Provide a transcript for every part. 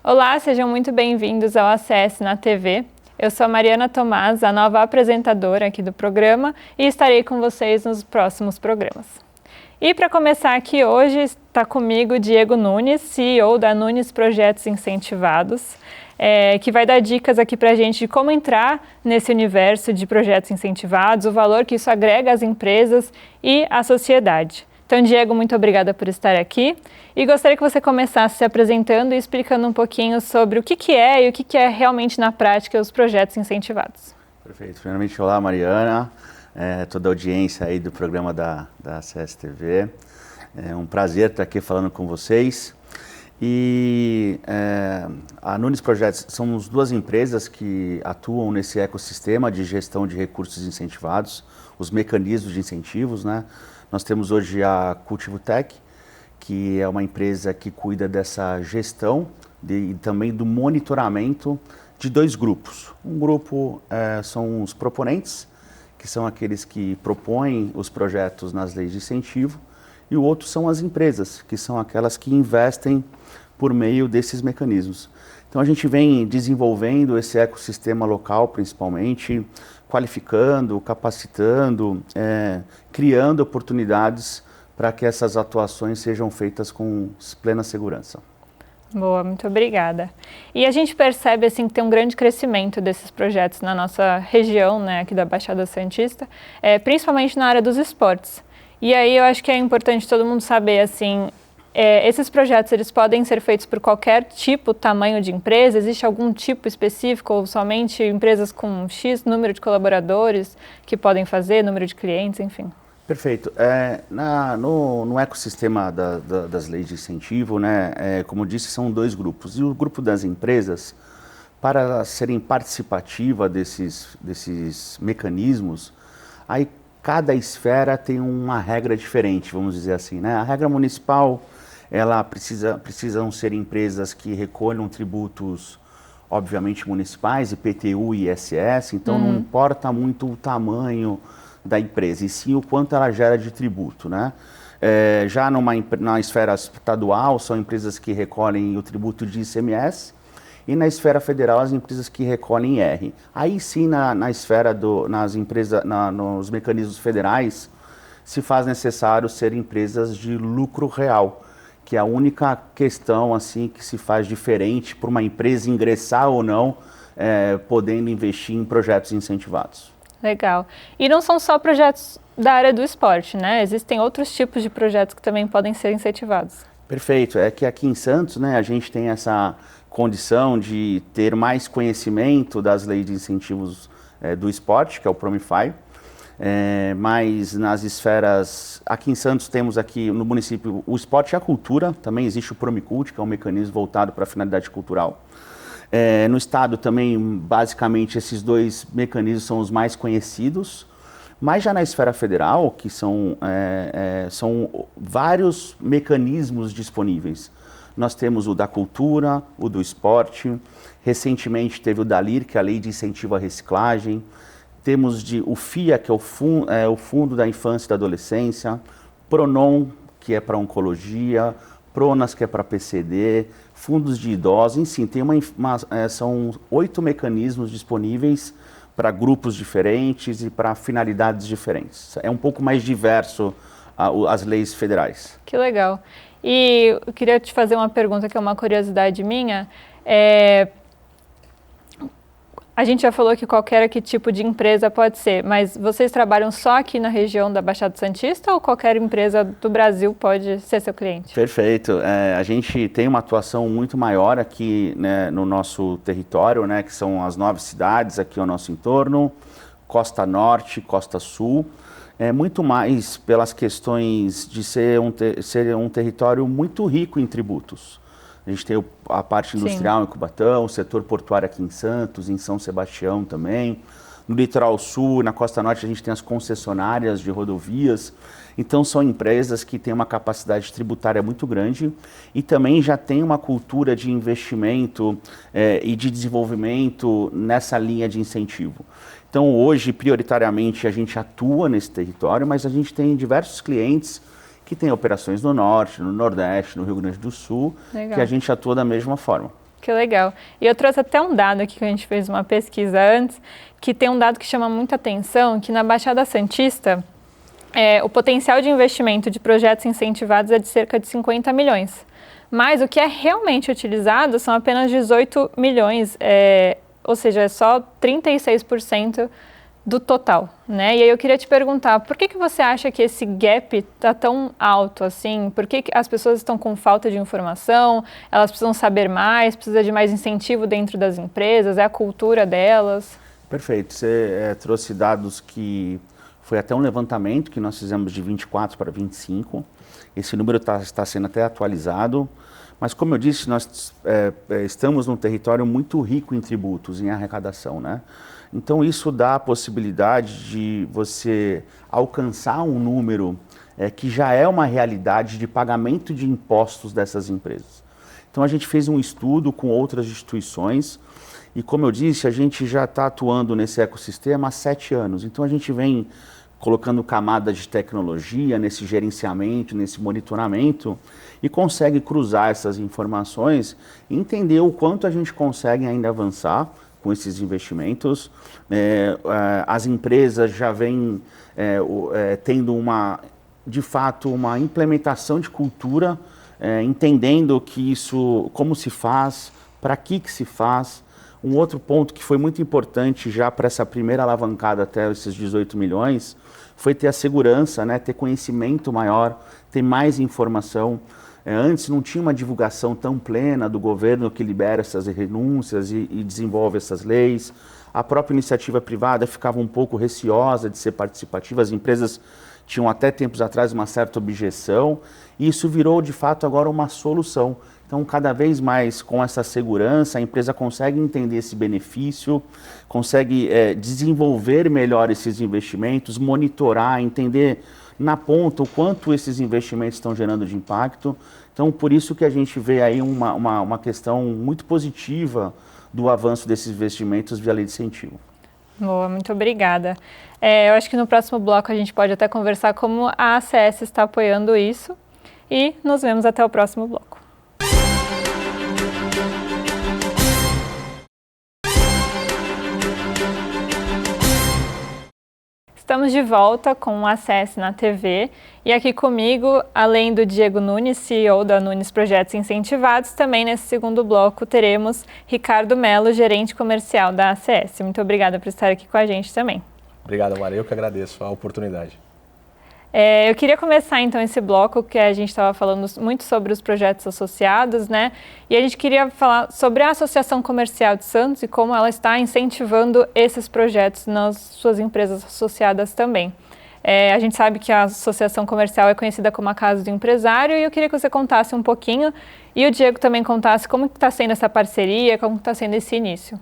Olá, sejam muito bem-vindos ao ACS na TV. Eu sou a Mariana Tomás, a nova apresentadora aqui do programa, e estarei com vocês nos próximos programas. E para começar aqui hoje está comigo Diego Nunes, CEO da Nunes Projetos Incentivados, que vai dar dicas aqui para a gente de como entrar nesse universo de projetos incentivados, o valor que isso agrega às empresas e à sociedade. Então, Diego, muito obrigada por estar aqui e gostaria que você começasse se apresentando e explicando um pouquinho sobre o que é e o que é realmente na prática os projetos incentivados. Perfeito. Primeiramente, olá Mariana, toda a audiência aí do programa da CSTV. É um prazer estar aqui falando com vocês. E a Nunes Projetos somos duas empresas que atuam nesse ecossistema de gestão de recursos incentivados, os mecanismos de incentivos, né? Nós temos hoje a Cultivo Tech, que é uma empresa que cuida dessa gestão e também do monitoramento de dois grupos. Um grupo são os proponentes, que são aqueles que propõem os projetos nas leis de incentivo, e o outro são as empresas, que são aquelas que investem por meio desses mecanismos. Então a gente vem desenvolvendo esse ecossistema local, principalmente, qualificando, capacitando, criando oportunidades para que essas atuações sejam feitas com plena segurança. Boa, muito obrigada. E a gente percebe assim, que tem um grande crescimento desses projetos na nossa região, né, aqui da Baixada Santista, principalmente na área dos esportes. E aí eu acho que é importante todo mundo saber, assim, esses projetos eles podem ser feitos por qualquer tipo, tamanho de empresa? Existe algum tipo específico ou somente empresas com X número de colaboradores que podem fazer, número de clientes, enfim? Perfeito. No ecossistema das leis de incentivo, né, como disse, são dois grupos. E o grupo das empresas, para serem participativas desses mecanismos, aí cada esfera tem uma regra diferente, vamos dizer assim, né? A regra municipal, ela precisam ser empresas que recolham tributos, obviamente, municipais, IPTU e ISS, então não importa muito o tamanho da empresa, e sim o quanto ela gera de tributo, né? Já na esfera estadual, são empresas que recolhem o tributo de ICMS, e na esfera federal, as empresas que recolhem R. Aí sim, na esfera nos mecanismos federais, se faz necessário ser empresas de lucro real, que é a única questão assim que se faz diferente para uma empresa ingressar ou não, podendo investir em projetos incentivados. Legal. E não são só projetos da área do esporte, né? Existem outros tipos de projetos que também podem ser incentivados. Perfeito. É que aqui em Santos, né, a gente tem essa condição de ter mais conhecimento das leis de incentivos do esporte, que é o Promify, mas nas esferas, aqui em Santos temos aqui no município o esporte e a cultura, também existe o Promicult, que é um mecanismo voltado para a finalidade cultural. No estado também, basicamente, esses dois mecanismos são os mais conhecidos, mas já na esfera federal, que são vários mecanismos disponíveis. Nós temos o da cultura, o do esporte, recentemente teve o da LIR, que é a Lei de Incentivo à Reciclagem, temos o FIA, que é o Fundo da Infância e da Adolescência, PRONON, que é para oncologia, PRONAS, que é para PCD, fundos de idosos, enfim, são 8 mecanismos disponíveis para grupos diferentes e para finalidades diferentes. É um pouco mais diverso as leis federais. Que legal. E eu queria te fazer uma pergunta que é uma curiosidade minha. A gente já falou que qualquer tipo de empresa pode ser, mas vocês trabalham só aqui na região da Baixada Santista ou qualquer empresa do Brasil pode ser seu cliente? Perfeito. A gente tem uma atuação muito maior aqui, né, no nosso território, né, que são as 9 cidades aqui ao nosso entorno, Costa Norte, Costa Sul. Muito mais pelas questões de ser um território muito rico em tributos. A gente tem a parte industrial em Cubatão, o setor portuário aqui em Santos, em São Sebastião também. No litoral sul, na Costa Norte, a gente tem as concessionárias de rodovias. Então, são empresas que têm uma capacidade tributária muito grande e também já tem uma cultura de investimento e de desenvolvimento nessa linha de incentivo. Então, hoje, prioritariamente, a gente atua nesse território, mas a gente tem diversos clientes que têm operações no Norte, no Nordeste, no Rio Grande do Sul, que a gente atua da mesma forma. Que legal. E eu trouxe até um dado aqui que a gente fez uma pesquisa antes, que tem um dado que chama muita atenção, que na Baixada Santista, o potencial de investimento de projetos incentivados é de cerca de 50 milhões. Mas o que é realmente utilizado são apenas 18 milhões, ou seja, é só 36% do total, né? E aí eu queria te perguntar, por que você acha que esse gap está tão alto assim? Por que as pessoas estão com falta de informação? Elas precisam saber mais, precisa de mais incentivo dentro das empresas? É a cultura delas? Perfeito. Você trouxe dados que foi até um levantamento que nós fizemos de 24 para 25. Esse número está sendo até atualizado. Mas, como eu disse, nós estamos num território muito rico em tributos, em arrecadação, né? Então, isso dá a possibilidade de você alcançar um número que já é uma realidade de pagamento de impostos dessas empresas. Então, a gente fez um estudo com outras instituições e, como eu disse, a gente já está atuando nesse ecossistema há 7 anos. Então, a gente vem colocando camadas de tecnologia nesse gerenciamento, nesse monitoramento e consegue cruzar essas informações e entender o quanto a gente consegue ainda avançar com esses investimentos. As empresas já vêm tendo de fato uma implementação de cultura, entendendo que isso, como se faz, para que se faz. Um outro ponto que foi muito importante já para essa primeira alavancada até esses 18 milhões foi ter a segurança, né, ter conhecimento maior, ter mais informação. Antes não tinha uma divulgação tão plena do governo que libera essas renúncias e desenvolve essas leis. A própria iniciativa privada ficava um pouco receosa de ser participativa. As empresas tinham até tempos atrás uma certa objeção e isso virou de fato agora uma solução. Então, cada vez mais com essa segurança, a empresa consegue entender esse benefício, consegue desenvolver melhor esses investimentos, monitorar, entender na ponta o quanto esses investimentos estão gerando de impacto. Então, por isso que a gente vê aí uma questão muito positiva do avanço desses investimentos via lei de incentivo. Boa, muito obrigada. Eu acho que no próximo bloco a gente pode até conversar como a ACS está apoiando isso e nos vemos até o próximo bloco. Estamos de volta com o ACS na TV e aqui comigo, além do Diego Nunes, CEO da Nunes Projetos Incentivados, também nesse segundo bloco teremos Ricardo Mello, gerente comercial da ACS. Muito obrigada por estar aqui com a gente também. Obrigado, Maria. Eu que agradeço a oportunidade. Eu queria começar então esse bloco que a gente estava falando muito sobre os projetos associados, né? E a gente queria falar sobre a Associação Comercial de Santos e como ela está incentivando esses projetos nas suas empresas associadas também. A gente sabe que a Associação Comercial é conhecida como a Casa do Empresário e eu queria que você contasse um pouquinho e o Diego também contasse como está sendo essa parceria, como está sendo esse início.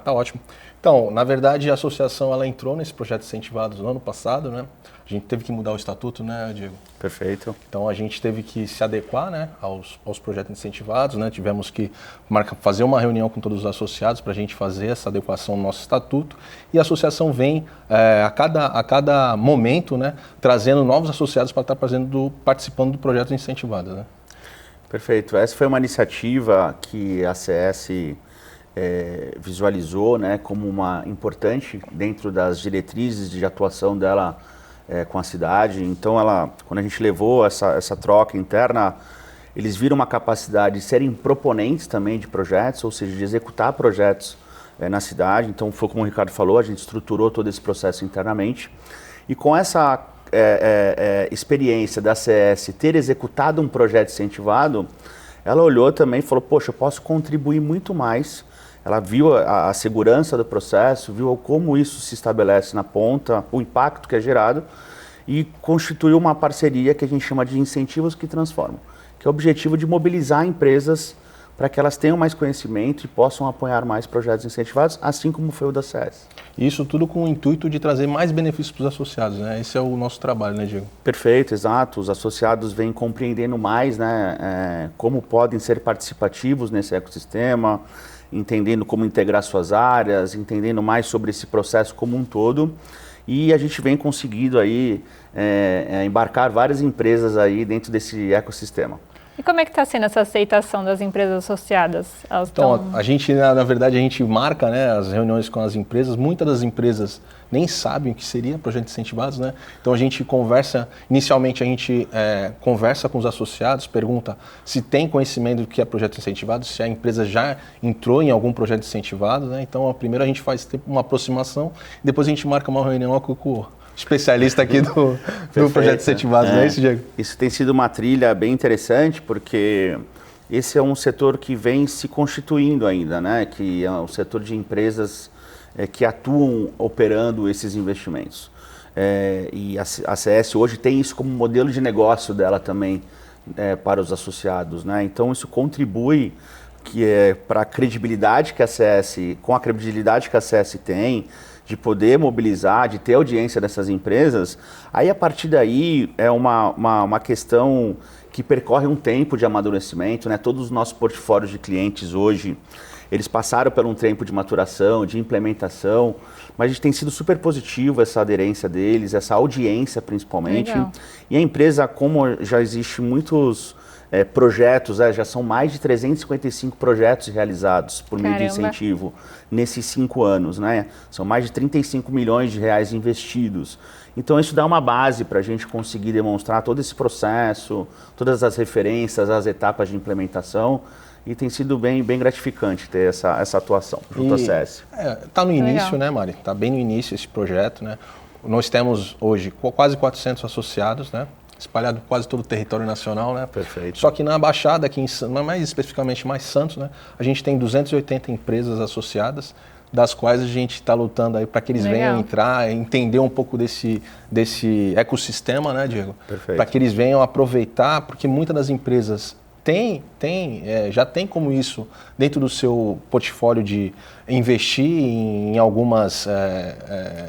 Tá ótimo. Então, na verdade, a associação ela entrou nesse projeto incentivados no ano passado, né? A gente teve que mudar o estatuto, né, Diego? Perfeito. Então, a gente teve que se adequar, né, aos projetos incentivados, né? Tivemos que fazer uma reunião com todos os associados para a gente fazer essa adequação no nosso estatuto. E a associação vem, a cada momento, né, trazendo novos associados para estar participando do projeto incentivado, né? Perfeito. Essa foi uma iniciativa que a ACS visualizou, né, como uma importante dentro das diretrizes de atuação dela com a cidade. Então, quando a gente levou essa troca interna, eles viram uma capacidade de serem proponentes também de projetos, ou seja, de executar projetos na cidade. Então, foi como o Ricardo falou, a gente estruturou todo esse processo internamente. E com essa experiência da ACS ter executado um projeto incentivado, ela olhou também e falou, poxa, eu posso contribuir muito mais. Ela viu a segurança do processo, viu como isso se estabelece na ponta, o impacto que é gerado e constituiu uma parceria que a gente chama de incentivos que transformam, que é o objetivo de mobilizar empresas para que elas tenham mais conhecimento e possam apoiar mais projetos incentivados, assim como foi o da ACS. Isso tudo com o intuito de trazer mais benefícios para os associados, né? Esse é o nosso trabalho, né, Diego? Perfeito, exato. Os associados vêm compreendendo mais, né, como podem ser participativos nesse ecossistema, entendendo como integrar suas áreas, entendendo mais sobre esse processo como um todo. E a gente vem conseguindo aí embarcar várias empresas aí dentro desse ecossistema. E como é que está sendo essa aceitação das empresas associadas? Então, a gente, na verdade, a gente marca, né, as reuniões com as empresas. Muitas das empresas nem sabem o que seria projetos incentivados, né? Então, a gente conversa, inicialmente a gente conversa com os associados, pergunta se tem conhecimento do que é projeto incentivado, se a empresa já entrou em algum projeto incentivado, né? Então, primeiro a gente faz uma aproximação, depois a gente marca uma reunião com o especialista aqui do projeto incentivado, não é isso, Diego? Isso tem sido uma trilha bem interessante, porque esse é um setor que vem se constituindo ainda, né? Que é um setor de empresas que atuam operando esses investimentos. E a CS hoje tem isso como modelo de negócio dela também para os associados, né? Então isso contribui para a credibilidade que a CS, com a credibilidade que a CS tem, de poder mobilizar, de ter audiência dessas empresas. Aí a partir daí é uma questão que percorre um tempo de amadurecimento, né? Todos os nossos portfólios de clientes hoje, eles passaram por um tempo de maturação, de implementação, mas a gente tem sido super positivo essa aderência deles, essa audiência principalmente. Legal. E a empresa, como já existe muitos projetos, já são mais de 355 projetos realizados por meio de incentivo nesses 5 anos, né? São mais de 35 milhões de reais investidos. Então isso dá uma base para a gente conseguir demonstrar todo esse processo, todas as referências, as etapas de implementação, e tem sido bem gratificante ter essa atuação junto à CS. Está no início, né, Mari? Está bem no início esse projeto, né? Nós temos hoje quase 400 associados, né? Espalhado quase todo o território nacional, né? Perfeito. Só que na Baixada, aqui mais especificamente mais Santos, né? A gente tem 280 empresas associadas, das quais a gente está lutando aí para que eles venham entrar, entender um pouco desse ecossistema, né, Diego? Perfeito. Para que eles venham aproveitar, porque muitas das empresas já tem como isso dentro do seu portfólio de investir em algumas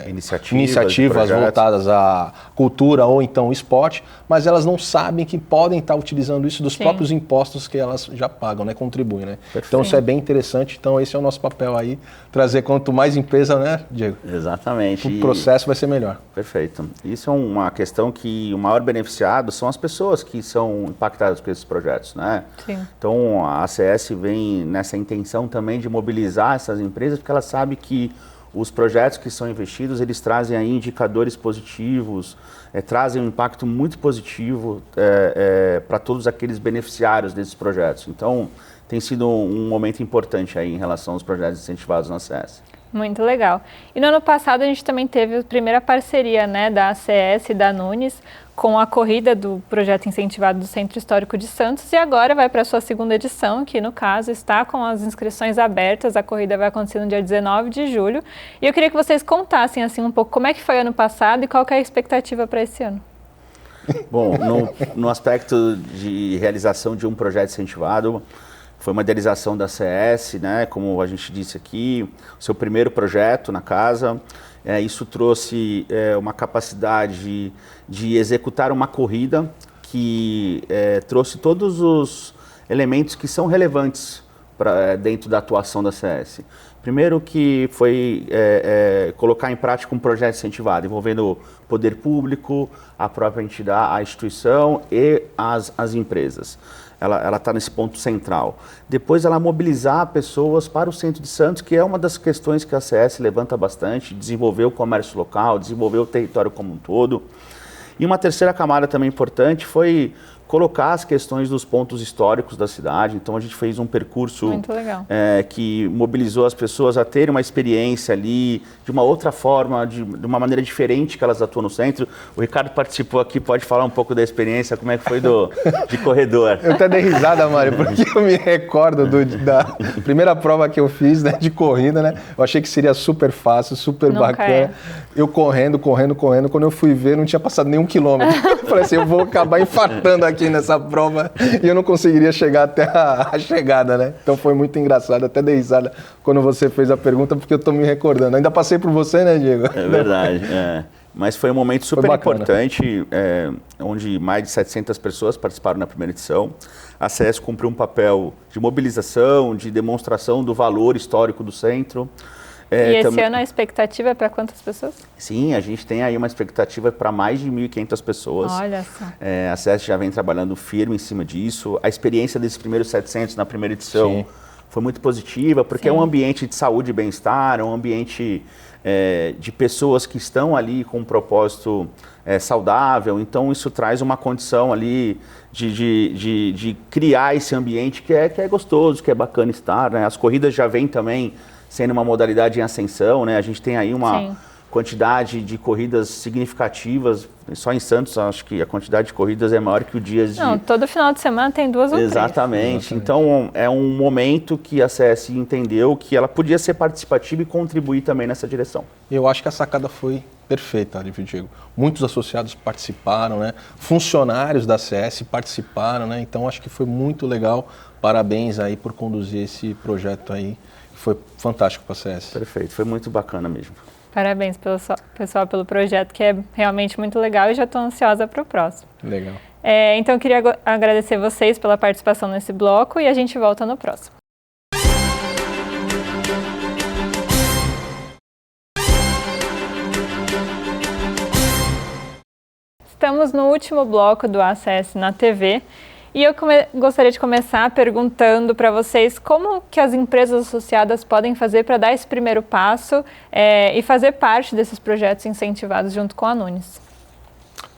iniciativas voltadas à cultura ou então esporte, mas elas não sabem que podem estar utilizando isso dos próprios impostos que elas já pagam, né, contribuem, né? Então isso é bem interessante, então esse é o nosso papel aí, trazer quanto mais empresa, né, Diego? Exatamente. O processo vai ser melhor. Perfeito. Isso é uma questão que o maior beneficiado são as pessoas que são impactadas por esses projetos, né? Sim. Então a ACS vem nessa intenção também de mobilizar essas empresas, porque ela sabe que os projetos que são investidos, eles trazem aí indicadores positivos, trazem um impacto muito positivo para todos aqueles beneficiários desses projetos. Então tem sido um momento importante aí em relação aos projetos incentivados na ACS. Muito legal. E no ano passado a gente também teve a primeira parceria, né, da ACS e da Nunes com a corrida do projeto incentivado do Centro Histórico de Santos, e agora vai para a sua segunda edição, que no caso está com as inscrições abertas. A corrida vai acontecer no dia 19 de julho. E eu queria que vocês contassem assim um pouco como é que foi ano passado e qual que é a expectativa para esse ano. Bom, no aspecto de realização de um projeto incentivado, foi uma idealização da CS, né? Como a gente disse aqui, o seu primeiro projeto na casa. Isso trouxe uma capacidade de executar uma corrida que trouxe todos os elementos que são relevantes dentro da atuação da CS. Primeiro que foi colocar em prática um projeto incentivado, envolvendo o poder público, a própria entidade, a instituição e as empresas. Ela está nesse ponto central. Depois ela mobilizar pessoas para o centro de Santos, que é uma das questões que a CS levanta bastante, desenvolver o comércio local, desenvolver o território como um todo. E uma terceira camada também importante foi colocar as questões dos pontos históricos da cidade. Então a gente fez um percurso que mobilizou as pessoas a terem uma experiência ali de uma outra forma, de uma maneira diferente que elas atuam no centro. O Ricardo participou aqui, pode falar um pouco da experiência, como é que foi de corredor? Eu até dei risada, Mário, porque eu me recordo da primeira prova que eu fiz, né, de corrida, né? Eu achei que seria super fácil, super bacana. Eu correndo, quando eu fui ver, não tinha passado nem 1 quilômetro. Eu falei assim, eu vou acabar infartando aqui nessa prova e eu não conseguiria chegar até a chegada, né? Então foi muito engraçado, até dei risada quando você fez a pergunta, porque eu tô me recordando. Ainda passei por você, né, Diego? É verdade, Mas foi um momento super importante, onde mais de 700 pessoas participaram na primeira edição. A CS cumpriu um papel de mobilização, de demonstração do valor histórico do centro. E esse ano a expectativa é para quantas pessoas? Sim, a gente tem aí uma expectativa para mais de 1.500 pessoas. Olha só. A CS já vem trabalhando firme em cima disso. A experiência desses primeiros 700 na primeira edição Sim. foi muito positiva, porque Sim. é um ambiente de saúde e bem-estar, é um ambiente de pessoas que estão ali com um propósito saudável. Então isso traz uma condição ali de criar esse ambiente que é gostoso, que é bacana estar, né? As corridas já vêm também sendo uma modalidade em ascensão, né? A gente tem aí uma Sim. quantidade de corridas significativas. Só em Santos, acho que a quantidade de corridas é maior que o dia de... Não, todo final de semana tem 2 ou 3. Exatamente. Então, é um momento que a CS entendeu que ela podia ser participativa e contribuir também nessa direção. Eu acho que a sacada foi perfeita, Diego. Muitos associados participaram, né? Funcionários da CS participaram, né? Então, acho que foi muito legal. Parabéns aí por conduzir esse projeto aí. Foi fantástico para a CS. Perfeito, foi muito bacana mesmo. Parabéns, pessoal, pelo projeto, que é realmente muito legal e já estou ansiosa para o próximo. Legal. Então, eu queria agradecer vocês pela participação nesse bloco e a gente volta no próximo. Estamos no último bloco do ACS na TV. E eu gostaria de começar perguntando para vocês como que as empresas associadas podem fazer para dar esse primeiro passo e fazer parte desses projetos incentivados junto com a Nunes.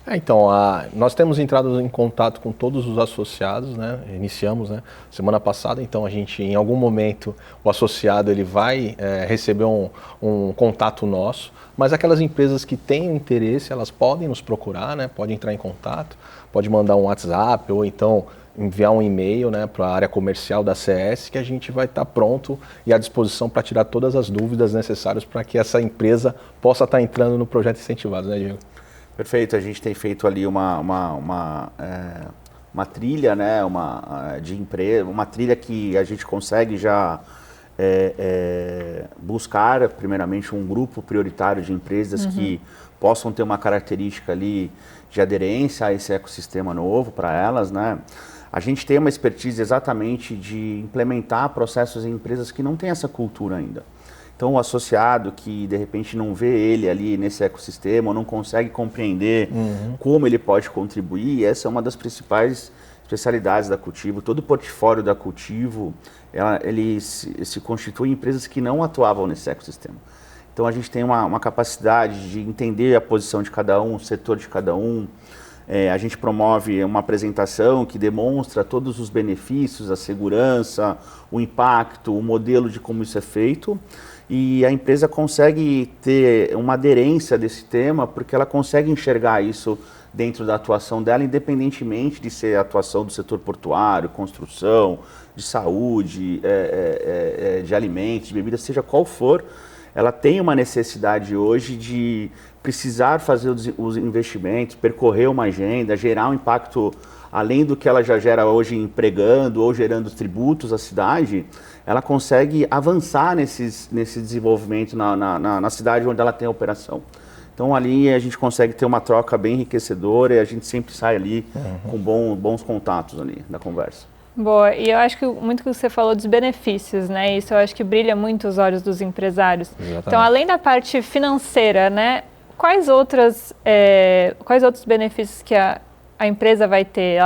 Então, nós temos entrado em contato com todos os associados, né? Iniciamos, né, semana passada, então a gente, em algum momento, o associado ele vai receber um contato nosso, mas aquelas empresas que têm interesse, elas podem nos procurar, né? Podem entrar em contato, pode mandar um WhatsApp ou então enviar um e-mail, né, para a área comercial da CS, que a gente vai estar pronto e à disposição para tirar todas as dúvidas necessárias para que essa empresa possa estar entrando no projeto incentivado, né, Diego? Perfeito, a gente tem feito ali uma trilha, né, de empresa, uma trilha que a gente consegue já buscar, primeiramente, um grupo prioritário de empresas que possam ter uma característica ali de aderência a esse ecossistema novo para elas, né? A gente tem uma expertise exatamente de implementar processos em empresas que não têm essa cultura ainda. Então, o associado que, de repente, não vê ele ali nesse ecossistema, ou não consegue compreender como ele pode contribuir, essa é uma das principais especialidades da Cultivo. Todo o portfólio da Cultivo, ele se constitui em empresas que não atuavam nesse ecossistema. Então, a gente tem uma capacidade de entender a posição de cada um, o setor de cada um. A gente promove uma apresentação que demonstra todos os benefícios, a segurança, o impacto, o modelo de como isso é feito. E a empresa consegue ter uma aderência desse tema porque ela consegue enxergar isso dentro da atuação dela, independentemente de ser a atuação do setor portuário, construção, de saúde, de alimentos, de bebidas, seja qual for. Ela tem uma necessidade hoje de precisar fazer os investimentos, percorrer uma agenda, gerar um impacto além do que ela já gera hoje empregando ou gerando tributos à cidade. Ela consegue avançar nesse desenvolvimento na cidade onde ela tem a operação. Então ali a gente consegue ter uma troca bem enriquecedora e a gente sempre sai ali com bons contatos ali da conversa. Boa, e eu acho que muito que você falou dos benefícios, né? Isso eu acho que brilha muito os olhos dos empresários. Exatamente. Então, além da parte financeira, né? Quais outros benefícios que a empresa vai ter?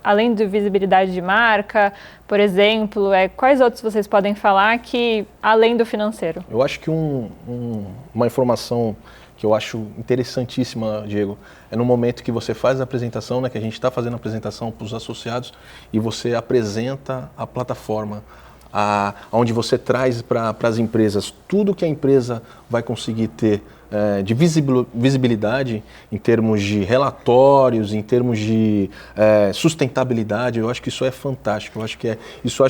Além de visibilidade de marca, por exemplo, quais outros vocês podem falar que, além do financeiro? Eu acho que uma informação que eu acho interessantíssima, Diego, é no momento que você faz a apresentação, né, que a gente está fazendo a apresentação para os associados e você apresenta a plataforma, onde você traz para as empresas tudo que a empresa vai conseguir ter de visibilidade em termos de relatórios, em termos de sustentabilidade. Eu acho que isso é fantástico. Eu acho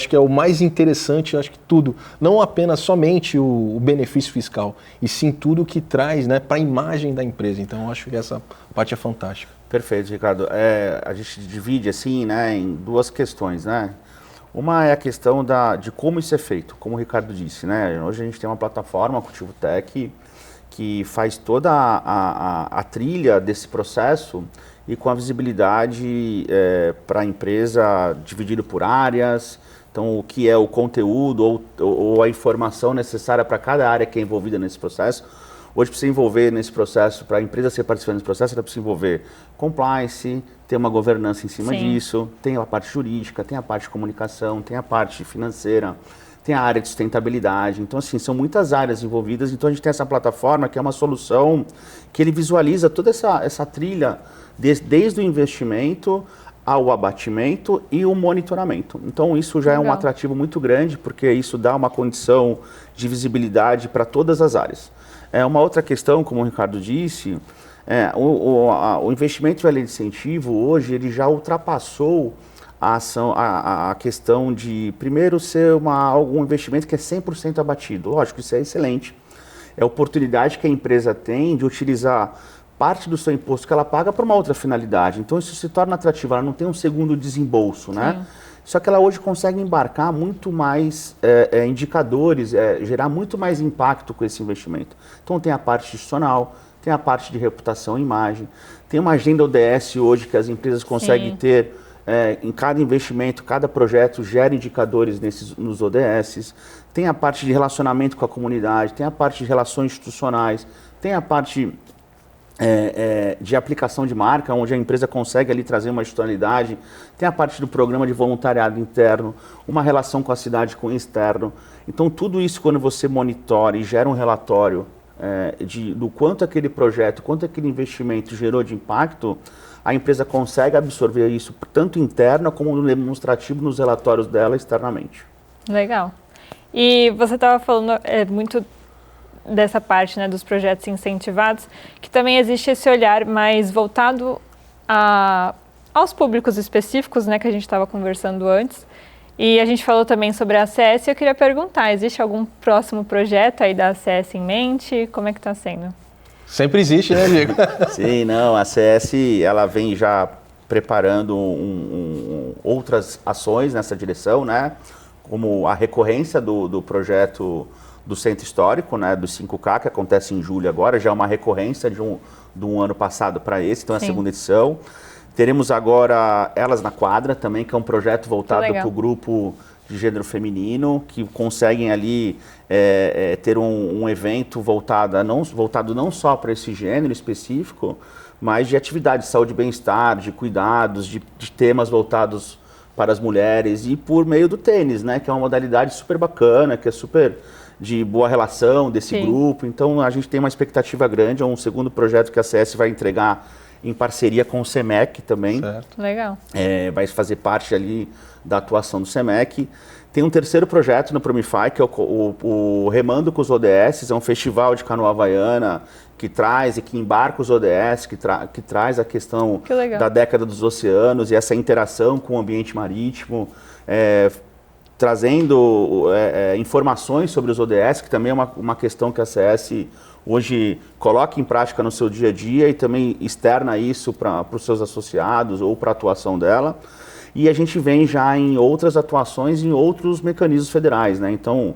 que é o mais interessante. Eu acho que tudo, não apenas somente o benefício fiscal, e sim tudo que traz, né, para a imagem da empresa. Então, eu acho que essa parte é fantástica. Perfeito, Ricardo. A gente divide assim, né, em duas questões, né? Uma é a questão de como isso é feito, como o Ricardo disse, né? Hoje a gente tem uma plataforma, a Cultivo Tech, que faz toda a trilha desse processo e com a visibilidade para a empresa dividido por áreas, Então, o que é o conteúdo ou a informação necessária para cada área que é envolvida nesse processo. Hoje, para se envolver nesse processo, para a empresa ser participante desse processo, ela precisa envolver compliance, ter uma governança em cima disso, tem a parte jurídica, tem a parte de comunicação, tem a parte financeira, tem a área de sustentabilidade. Então, assim, são muitas áreas envolvidas. Então, a gente tem essa plataforma que é uma solução que ele visualiza toda essa trilha, desde o investimento ao abatimento e o monitoramento. Então, isso já é um atrativo muito grande, porque isso dá uma condição de visibilidade para todas as áreas. Uma outra questão, como o Ricardo disse, o investimento em lei de incentivo, hoje, ele já ultrapassou a questão de, primeiro, ser um investimento que é 100% abatido. Lógico, isso é excelente. É a oportunidade que a empresa tem de utilizar parte do seu imposto que ela paga para uma outra finalidade. Então, isso se torna atrativo, ela não tem um segundo desembolso, né? Só que ela hoje consegue embarcar muito mais indicadores, gerar muito mais impacto com esse investimento. Então, tem a parte institucional, tem a parte de reputação e imagem, tem uma agenda ODS hoje que as empresas conseguem ter, em cada investimento, cada projeto gera indicadores nos ODS, tem a parte de relacionamento com a comunidade, tem a parte de relações institucionais, tem a parte de aplicação de marca, onde a empresa consegue ali trazer uma institucionalidade, tem a parte do programa de voluntariado interno, uma relação com a cidade, com o externo. Então, tudo isso, quando você monitora e gera um relatório do quanto aquele projeto, quanto aquele investimento gerou de impacto, a empresa consegue absorver isso, tanto interna como no demonstrativo, nos relatórios dela externamente. Legal. E você estava falando muito dessa parte, né, dos projetos incentivados, que também existe esse olhar mais voltado aos públicos específicos, né, que a gente estava conversando antes. E a gente falou também sobre a ACS e eu queria perguntar, existe algum próximo projeto aí da ACS em mente? Como é que está sendo? Sempre existe, né, Diego? Sim, não, a ACS, ela vem já preparando outras ações nessa direção, né, como a recorrência do projeto do Centro Histórico, né, do 5K, que acontece em julho agora, já é uma recorrência de um ano passado para esse, então é a segunda edição. Teremos agora Elas na Quadra também, que é um projeto voltado para o grupo de gênero feminino, que conseguem ali ter um evento voltado não só para esse gênero específico, mas de atividade de saúde e bem-estar, de cuidados, de temas voltados para as mulheres e por meio do tênis, né, que é uma modalidade super bacana, que é super de boa relação desse grupo. Então, a gente tem uma expectativa grande, é um segundo projeto que a CS vai entregar em parceria com o SEMEC também. Certo. Legal. Vai fazer parte ali da atuação do SEMEC. Tem um terceiro projeto no Promify, que é o Remando com os ODS, é um festival de canoa havaiana que traz e que embarca os ODS, que traz a questão da década dos oceanos e essa interação com o ambiente marítimo, trazendo informações sobre os ODS, que também é uma questão que a CS hoje coloca em prática no seu dia a dia e também externa isso para os seus associados ou para a atuação dela. E a gente vem já em outras atuações em outros mecanismos federais, né? Então,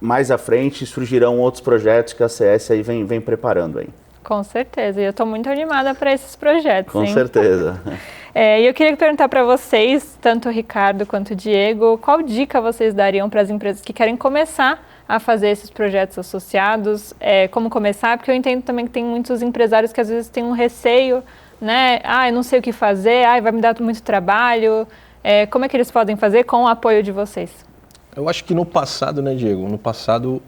mais à frente surgirão outros projetos que a CS aí vem preparando aí. Com certeza, e eu estou muito animada para esses projetos. Com certeza. E eu queria perguntar para vocês, tanto o Ricardo quanto o Diego, qual dica vocês dariam para as empresas que querem começar a fazer esses projetos associados? Como começar? Porque eu entendo também que tem muitos empresários que às vezes têm um receio, né? Eu não sei o que fazer, vai me dar muito trabalho. Como é que eles podem fazer com o apoio de vocês? Eu acho que no passado, né, Diego? No passado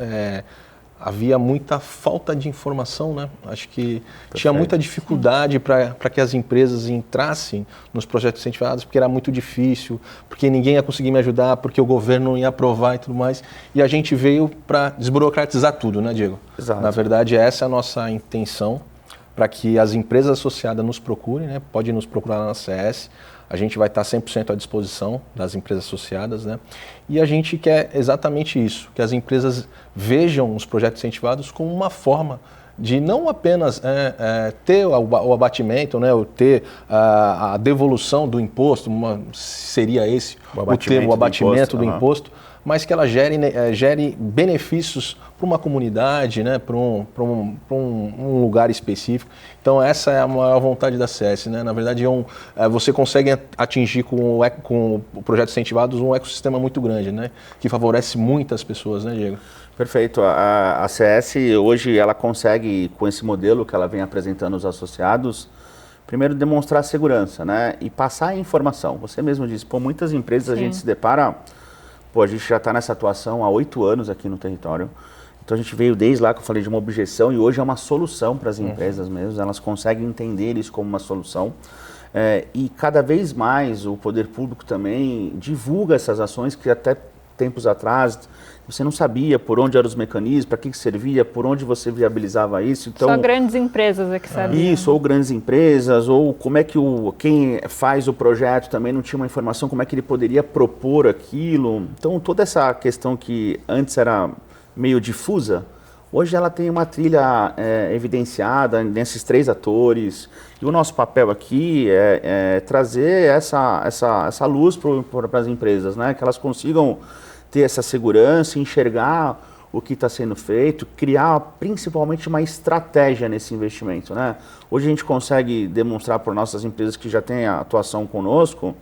havia muita falta de informação, né? Acho que tinha muita dificuldade para que as empresas entrassem nos projetos incentivados, porque era muito difícil, porque ninguém ia conseguir me ajudar, porque o governo não ia aprovar e tudo mais. E a gente veio para desburocratizar tudo, né, Diego? Exato. Na verdade, essa é a nossa intenção, para que as empresas associadas nos procurem, né? Pode nos procurar lá na CS. A gente vai estar 100% à disposição das empresas associadas, né? E a gente quer exatamente isso, que as empresas vejam os projetos incentivados como uma forma de não apenas ter o abatimento, né, ou ter a devolução do imposto, seria esse o abatimento do imposto, mas que ela gere benefícios para uma comunidade, né, para um lugar específico. Então essa é a maior vontade da CS, né? Na verdade você consegue atingir com o projeto Incentivados um ecossistema muito grande, né, que favorece muitas pessoas, né, Diego? Perfeito. A CS hoje ela consegue, com esse modelo que ela vem apresentando aos associados, primeiro demonstrar segurança, né, e passar a informação. Você mesmo disse, muitas empresas a gente se depara, a gente já está nessa atuação há 8 anos aqui no território. Então a gente veio desde lá que eu falei de uma objeção e hoje é uma solução para as empresas mesmo, elas conseguem entender isso como uma solução. E cada vez mais o poder público também divulga essas ações que até tempos atrás você não sabia por onde eram os mecanismos, para que servia, por onde você viabilizava isso. Então, só grandes empresas é que sabiam. Isso, ou grandes empresas, ou como é que quem faz o projeto também não tinha uma informação, como é que ele poderia propor aquilo. Então toda essa questão que antes era meio difusa, hoje ela tem uma trilha evidenciada nesses 3 atores. E o nosso papel aqui é trazer essa luz para as empresas, né? Que elas consigam ter essa segurança, enxergar o que está sendo feito, criar principalmente uma estratégia nesse investimento, né? Hoje a gente consegue demonstrar para nossas empresas que já têm a atuação conosco,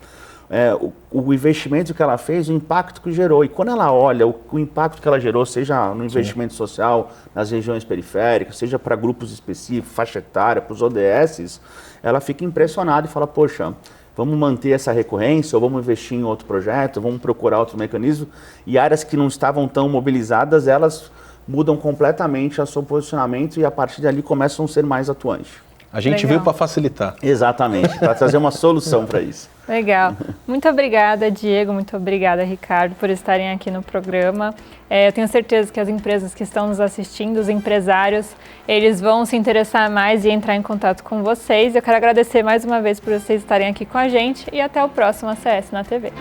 o investimento que ela fez, o impacto que gerou. E quando ela olha o impacto que ela gerou, seja no investimento social, nas regiões periféricas, seja para grupos específicos, faixa etária, para os ODS, ela fica impressionada e fala, poxa, vamos manter essa recorrência ou vamos investir em outro projeto, vamos procurar outro mecanismo. E áreas que não estavam tão mobilizadas, elas mudam completamente o seu posicionamento e a partir dali começam a ser mais atuantes. A gente veio para facilitar. Exatamente, para trazer uma solução para isso. Legal. Muito obrigada, Diego. Muito obrigada, Ricardo, por estarem aqui no programa. Eu tenho certeza que as empresas que estão nos assistindo, os empresários, eles vão se interessar mais e entrar em contato com vocês. Eu quero agradecer mais uma vez por vocês estarem aqui com a gente e até o próximo ACS na TV.